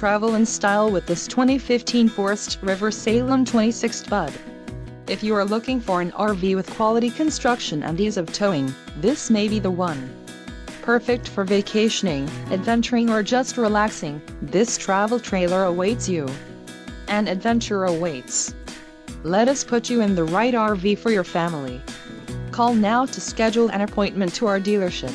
travel in style with this 2015 Forest River Salem 26TBUD. If you are looking for an RV with quality construction and ease of towing, this may be the one. Perfect for vacationing, adventuring or just relaxing, this travel trailer awaits you. An adventure awaits. Let us put you in the right RV for your family. Call now to schedule an appointment to our dealership.